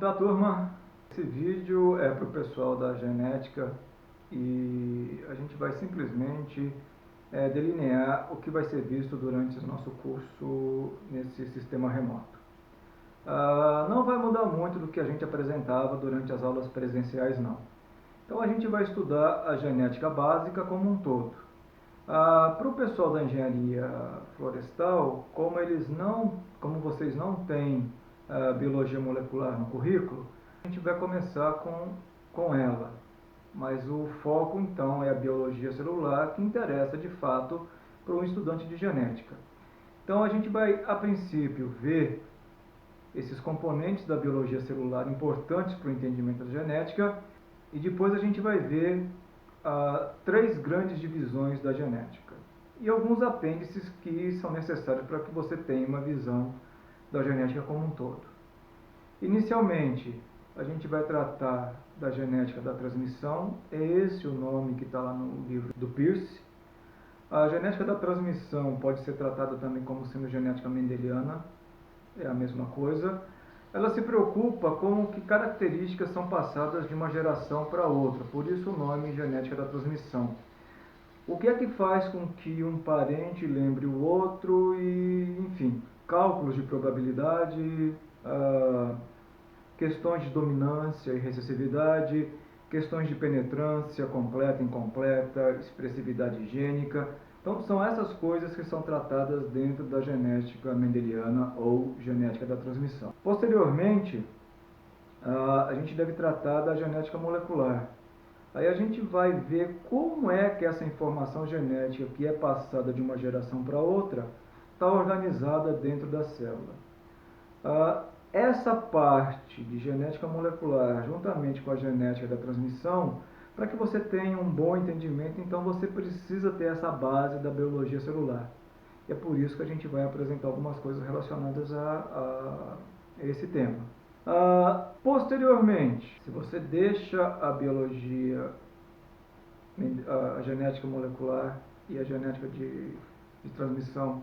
Tá, turma? Esse vídeo é para o pessoal da genética e a gente vai simplesmente delinear o que vai ser visto durante o nosso curso nesse sistema remoto. Não vai mudar muito do que a gente apresentava durante as aulas presenciais, não. Então a gente vai estudar a genética básica como um todo. Para o pessoal da engenharia florestal, como vocês não têm biologia molecular no currículo, a gente vai começar com ela. Mas o foco então é a biologia celular, que interessa de fato para um estudante de genética. Então a gente vai, a princípio, ver esses componentes da biologia celular importantes para o entendimento da genética, e depois a gente vai ver três grandes divisões da genética e alguns apêndices que são necessários para que você tenha uma visão da genética como um todo. Inicialmente, a gente vai tratar da genética da transmissão, é esse o nome que está lá no livro do Pearce. A genética da transmissão pode ser tratada também como sendo genética mendeliana, é a mesma coisa. Ela se preocupa com que características são passadas de uma geração para outra, por isso o nome genética da transmissão. O que é que faz com que um parente lembre o outro e, enfim, cálculos de probabilidade, questões de dominância e recessividade, questões de penetrância completa, incompleta, expressividade gênica. Então, são essas coisas que são tratadas dentro da genética mendeliana ou genética da transmissão. Posteriormente, a gente deve tratar da genética molecular. Aí a gente vai ver como é que essa informação genética que é passada de uma geração para outra está organizada dentro da célula. Essa parte de genética molecular, juntamente com a genética da transmissão, para que você tenha um bom entendimento, então você precisa ter essa base da biologia celular. E é por isso que a gente vai apresentar algumas coisas relacionadas a esse tema. Posteriormente, se você deixa a biologia, a genética molecular e a genética de transmissão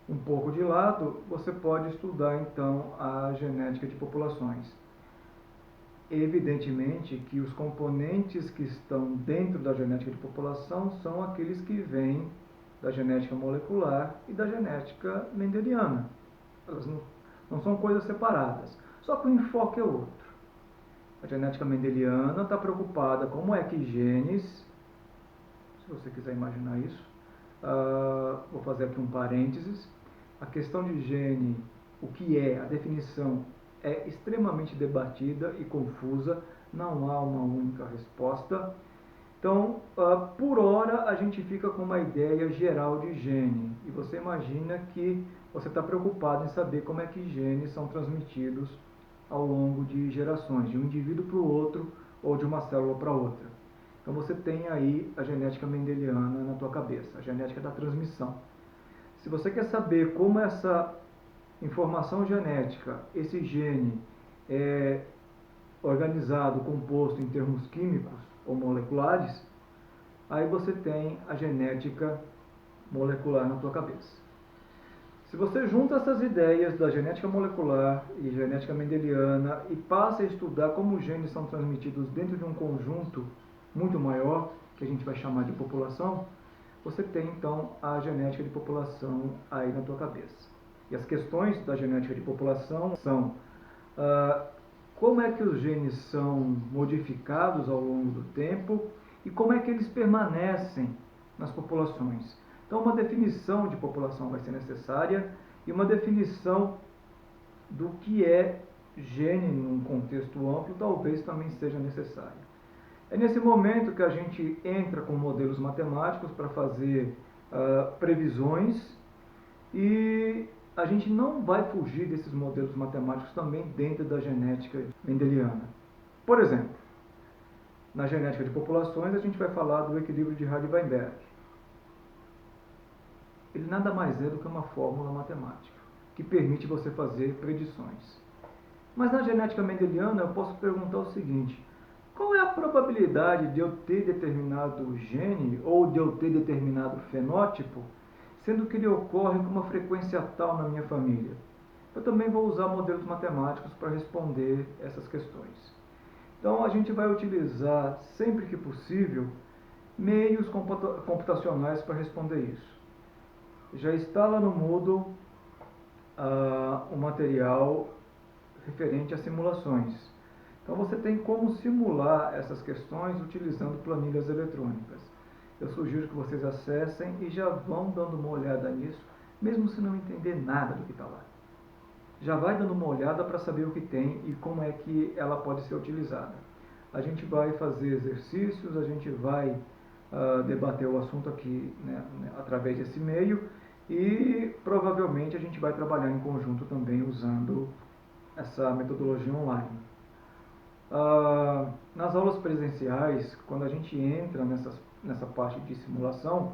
um pouco de lado, você pode estudar então a genética de populações. Evidentemente que os componentes que estão dentro da genética de população são aqueles que vêm da genética molecular e da genética mendeliana. Elas não são coisas separadas, só que o enfoque é outro. A genética mendeliana está preocupada como é que genes, se você quiser imaginar isso, vou fazer aqui um parênteses, a questão de gene, o que é, a definição é extremamente debatida e confusa, não há uma única resposta. Então, por hora, a gente fica com uma ideia geral de gene, e você imagina que você está preocupado em saber como é que genes são transmitidos ao longo de gerações, de um indivíduo para o outro ou de uma célula para outra. Então você tem aí a genética mendeliana na tua cabeça, a genética da transmissão. Se você quer saber como essa informação genética, esse gene é organizado, composto em termos químicos ou moleculares, aí você tem a genética molecular na tua cabeça. Se você junta essas ideias da genética molecular e genética mendeliana e passa a estudar como os genes são transmitidos dentro de um conjunto muito maior, que a gente vai chamar de população, você tem então a genética de população aí na tua cabeça. E as questões da genética de população são como é que os genes são modificados ao longo do tempo e como é que eles permanecem nas populações. Então, uma definição de população vai ser necessária e uma definição do que é gene num contexto amplo talvez também seja necessária. É nesse momento que a gente entra com modelos matemáticos para fazer previsões e a gente não vai fugir desses modelos matemáticos também dentro da genética mendeliana. Por exemplo, na genética de populações a gente vai falar do equilíbrio de Hardy-Weinberg. Ele nada mais é do que uma fórmula matemática, que permite você fazer predições. Mas na genética mendeliana eu posso perguntar o seguinte: qual é a probabilidade de eu ter determinado gene ou de eu ter determinado fenótipo, sendo que ele ocorre com uma frequência tal na minha família? Eu também vou usar modelos matemáticos para responder essas questões. Então, a gente vai utilizar, sempre que possível, meios computacionais para responder isso. Já está lá no Moodle o material referente a simulações. Então, você tem como simular essas questões utilizando planilhas eletrônicas. Eu sugiro que vocês acessem e já vão dando uma olhada nisso, mesmo se não entender nada do que está lá. Já vai dando uma olhada para saber o que tem e como é que ela pode ser utilizada. A gente vai fazer exercícios, a gente vai debater o assunto aqui, né, através desse meio, e provavelmente a gente vai trabalhar em conjunto também usando essa metodologia online. Nas aulas presenciais, quando a gente entra nessa parte de simulação,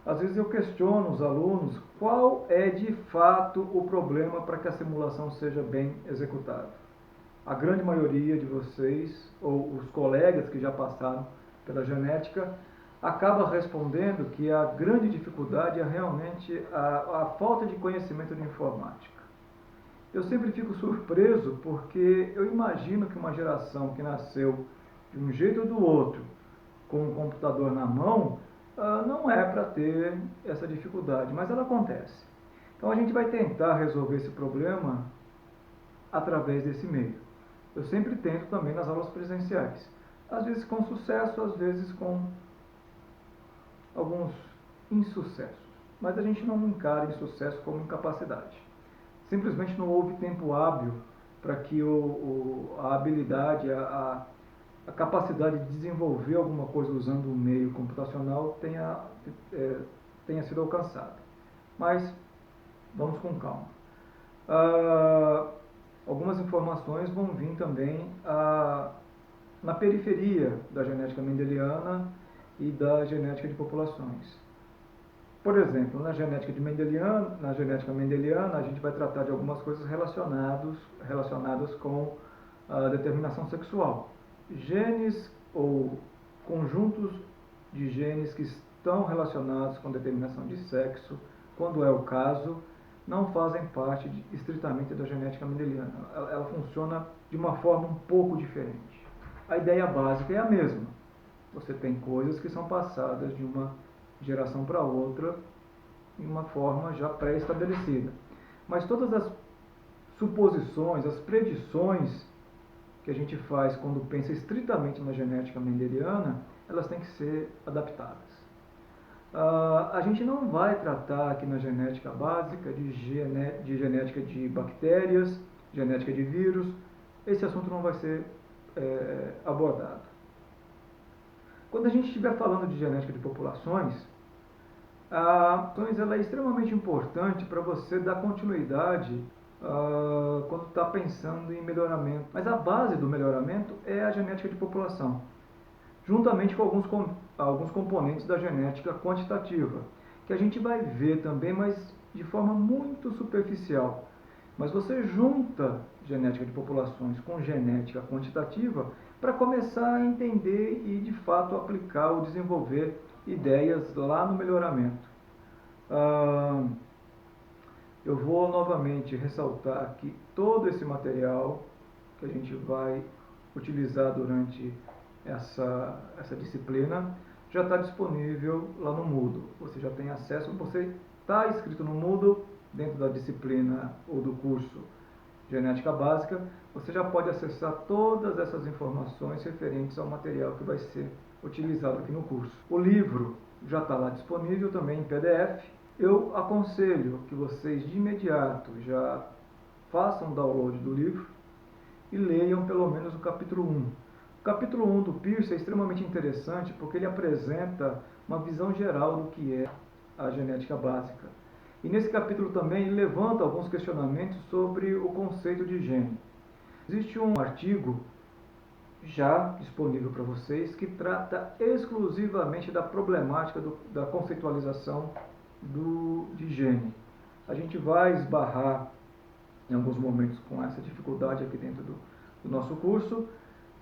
às vezes eu questiono os alunos qual é de fato o problema para que a simulação seja bem executada. A grande maioria de vocês, ou os colegas que já passaram pela genética, acaba respondendo que a grande dificuldade é realmente a falta de conhecimento de informática. Eu sempre fico surpreso porque eu imagino que uma geração que nasceu de um jeito ou do outro, com um computador na mão, não é para ter essa dificuldade, mas ela acontece. Então a gente vai tentar resolver esse problema através desse meio. Eu sempre tento também nas aulas presenciais. Às vezes com sucesso, às vezes com alguns insucessos. Mas a gente não encara insucesso como incapacidade. Simplesmente não houve tempo hábil para que a habilidade, a capacidade de desenvolver alguma coisa usando o meio computacional tenha sido alcançada. Mas vamos com calma. Algumas informações vão vir também na periferia da genética mendeliana e da genética de populações. Por exemplo, na genética mendeliana, a gente vai tratar de algumas coisas relacionadas com a determinação sexual. Genes ou conjuntos de genes que estão relacionados com determinação de sexo, quando é o caso, não fazem parte estritamente da genética mendeliana. Ela funciona de uma forma um pouco diferente. A ideia básica é a mesma. Você tem coisas que são passadas de uma geração para outra em uma forma já pré-estabelecida. Mas todas as suposições, as predições que a gente faz quando pensa estritamente na genética mendeliana, elas têm que ser adaptadas. A gente não vai tratar aqui na genética básica de genética de bactérias, genética de vírus. Esse assunto não vai ser abordado. Quando a gente estiver falando de genética de populações, ela é extremamente importante para você dar continuidade quando está pensando em melhoramento. Mas a base do melhoramento é a genética de população, juntamente com alguns componentes da genética quantitativa, que a gente vai ver também, mas de forma muito superficial. Mas você junta genética de populações com genética quantitativa para começar a entender e, de fato, aplicar ou desenvolver ideias lá no melhoramento. Eu vou novamente ressaltar que todo esse material que a gente vai utilizar durante essa disciplina já está disponível lá no Moodle. Você já tem acesso, você está inscrito no Moodle dentro da disciplina ou do curso Genética Básica, você já pode acessar todas essas informações referentes ao material que vai ser utilizado aqui no curso. O livro já está lá disponível também em PDF. Eu aconselho que vocês de imediato já façam download do livro e leiam pelo menos o capítulo 1. O capítulo 1 do Pearce é extremamente interessante porque ele apresenta uma visão geral do que é a genética básica. E nesse capítulo também ele levanta alguns questionamentos sobre o conceito de gene. Existe um artigo já disponível para vocês que trata exclusivamente da problemática da conceitualização de gene. A gente vai esbarrar em alguns momentos com essa dificuldade aqui dentro do nosso curso,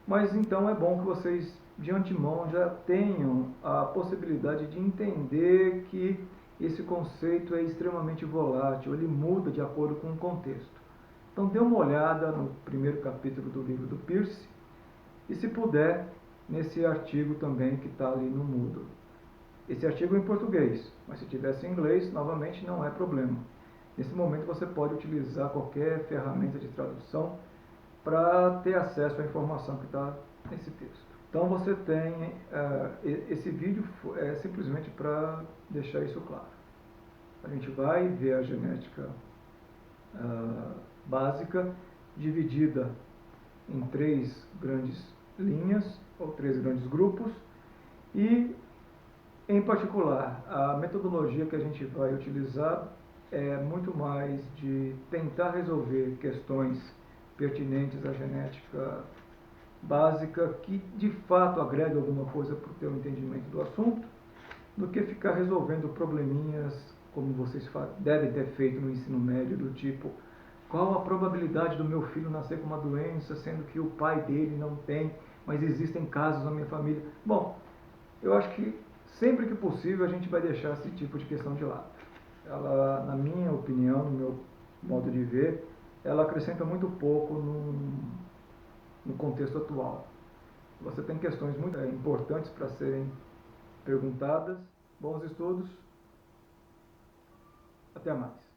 mas então é bom que vocês de antemão já tenham a possibilidade de entender que esse conceito é extremamente volátil, ele muda de acordo com o contexto. Então dê uma olhada no primeiro capítulo do livro do Peirce e, se puder, nesse artigo também que está ali no Moodle. Esse artigo é em português, mas se tivesse em inglês, novamente não é problema. Nesse momento você pode utilizar qualquer ferramenta de tradução para ter acesso à informação que está nesse texto. Então você tem, esse vídeo é simplesmente para deixar isso claro. A gente vai ver a genética básica dividida em 3 grandes linhas, ou 3 grandes grupos, e, em particular, a metodologia que a gente vai utilizar é muito mais de tentar resolver questões pertinentes à genética básica, que de fato agrega alguma coisa para o teu entendimento do assunto, do que ficar resolvendo probleminhas como vocês devem ter feito no ensino médio, do tipo: qual a probabilidade do meu filho nascer com uma doença, sendo que o pai dele não tem, mas existem casos na minha família. Bom, eu acho que sempre que possível a gente vai deixar esse tipo de questão de lado. Ela, na minha opinião, no meu modo de ver, ela acrescenta muito pouco no contexto atual. Você tem questões muito importantes para serem perguntadas. Bons estudos. Até mais.